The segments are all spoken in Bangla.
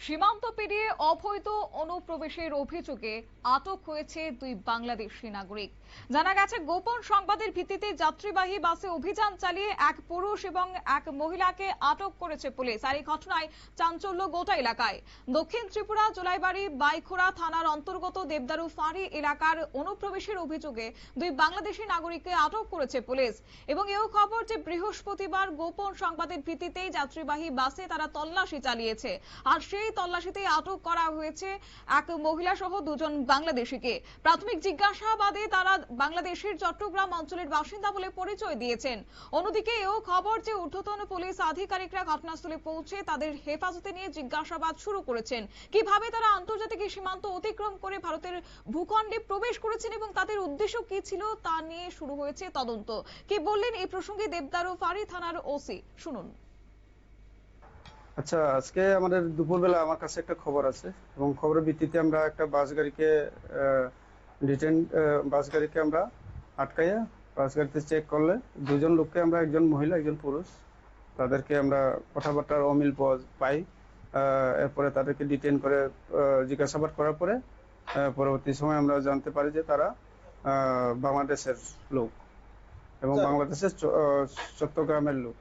সীমান্ত পেরিয়ে অবৈধ অনুপ্রবেশের অভিযোগে আটক হয়েছে দুই বাংলাদেশি নাগরিক। জানা গেছে, গোপন সংবাদের ভিত্তিতে যাত্রীবাহী বাসে অভিযান চালিয়ে এক পুরুষ এবং এক মহিলাকে আটক করেছে পুলিশ। আর এই ঘটনায় চাঞ্চল্য গোটা এলাকায়। দক্ষিণ ত্রিপুরা জোলাইবাড়ি বাইখোড়া থানার অন্তর্গত দেবদারু ফাঁড়ি এলাকার অনুপ্রবেশের অভিযোগে দুই বাংলাদেশি নাগরিককে আটক করেছে পুলিশ। এবং এও খবর যে বৃহস্পতিবার গোপন সংবাদের ভিত্তিতেই যাত্রীবাহী বাসে তারা তল্লাশি চালিয়েছে। আর সেই তল্লাশিতে আটক করা হয়েছে এক মহিলা সহ দুজন বাংলাদেশিকে। প্রাথমিক জিজ্ঞাসাবাদে তারা বাংলাদেশের চট্টগ্রাম অঞ্চলের বাসিন্দা বলে পরিচয় দিয়েছেন। অন্যদিকে এও খবর যে ঊর্ধ্বতন পুলিশ আধিকারিকরা ঘটনাস্থলে পৌঁছে তাদের হেফাজতে নিয়ে জিজ্ঞাসাবাদ শুরু করেছেন। কিভাবে তারা আন্তর্জাতিক সীমান্ত অতিক্রম করে ভারতের ভূখণ্ডে প্রবেশ করেছেন এবং তাদের উদ্দেশ্য কি ছিল তা নিয়ে শুরু হয়েছে তদন্ত। কি বললেন এই প্রসঙ্গে দেবদারু ফাঁড়ি থানার ওসি, শুনুন। আচ্ছা, আজকে আমাদের দুপুরবেলা আমার কাছে একটা খবর আছে এবং খবরের ভিত্তিতে আমরা একটা বাস গাড়িকে আমরা আটকাইয়া বাস গাড়িতে চেক করলে দুজন লোককে আমরা, একজন মহিলা একজন পুরুষ, তাদেরকে আমরা কথাবার্তার অমিল পাই। এরপরে তাদেরকে ডিটেইন করে জিজ্ঞাসাবাদ করার পরে পরবর্তী সময় আমরা জানতে পারি যে তারা বাংলাদেশের লোক এবং বাংলাদেশের চট্টগ্রামের লোক।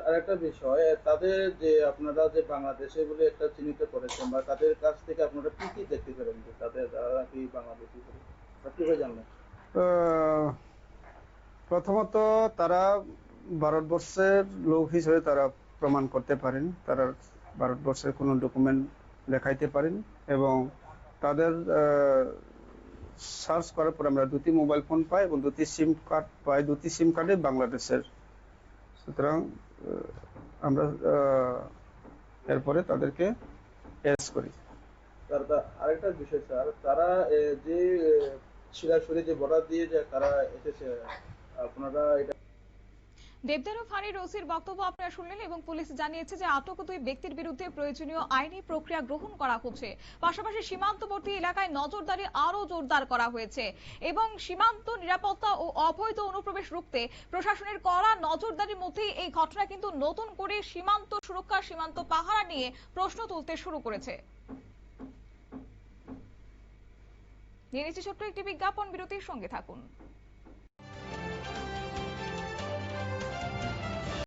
আরেকটা বিষয়, তাদের যে আপনারা যে বাংলাদেশে বলে একটা চিহ্নিত করেছেন বা তাদের কাছ থেকে আপনারা কি কি দেখতে পেলেন যে তাদের কি বাংলাদেশি কিভাবে জানলেন? প্রথমত তারা ভারতবর্ষের লোক হিসেবে তারা প্রমাণ করতে পারেন, তারা ভারতবর্ষের কোনো ডকুমেন্ট দেখাইতে পারেন এবং তাদের সার্চ করার পর আমরা দুটি মোবাইল ফোন পাই এবং দুটি সিম কার্ড পাই। দুটি সিম কার্ডে বাংলাদেশের। সুতরাং আমরা এরপরে তাদেরকে অ্যারেস্ট করি। আরেকটা বিষয় স্যার, তারা যে সরাসরি যে বর্ডার দিয়ে যে তারা এসেছে, আপনারা এটা দেবদারু ফাঁড়ির ওসির বক্তব্য আপনারা শুনলেন এবং পুলিশ জানিয়েছে যে আটক দুই ব্যক্তির বিরুদ্ধে প্রয়োজনীয় আইনি প্রক্রিয়া গ্রহণ করা হচ্ছে। পাশাপাশি সীমান্তবর্তী এলাকায় নজরদারি আরো জোরদার করা হয়েছে এবং সীমান্ত নিরাপত্তা ও অবৈধ অনুপ্রবেশ রুখতে প্রশাসনের কড়া নজরদারির মধ্যেই এই ঘটনা কিন্তু নতুন করে সীমান্ত সুরক্ষা, সীমান্ত পাহারা নিয়ে প্রশ্ন তুলতে শুরু করেছে। নিয়ে নিচ্ছি ছোট্ট একটি বিজ্ঞাপন বিরতির, সঙ্গে থাকুন।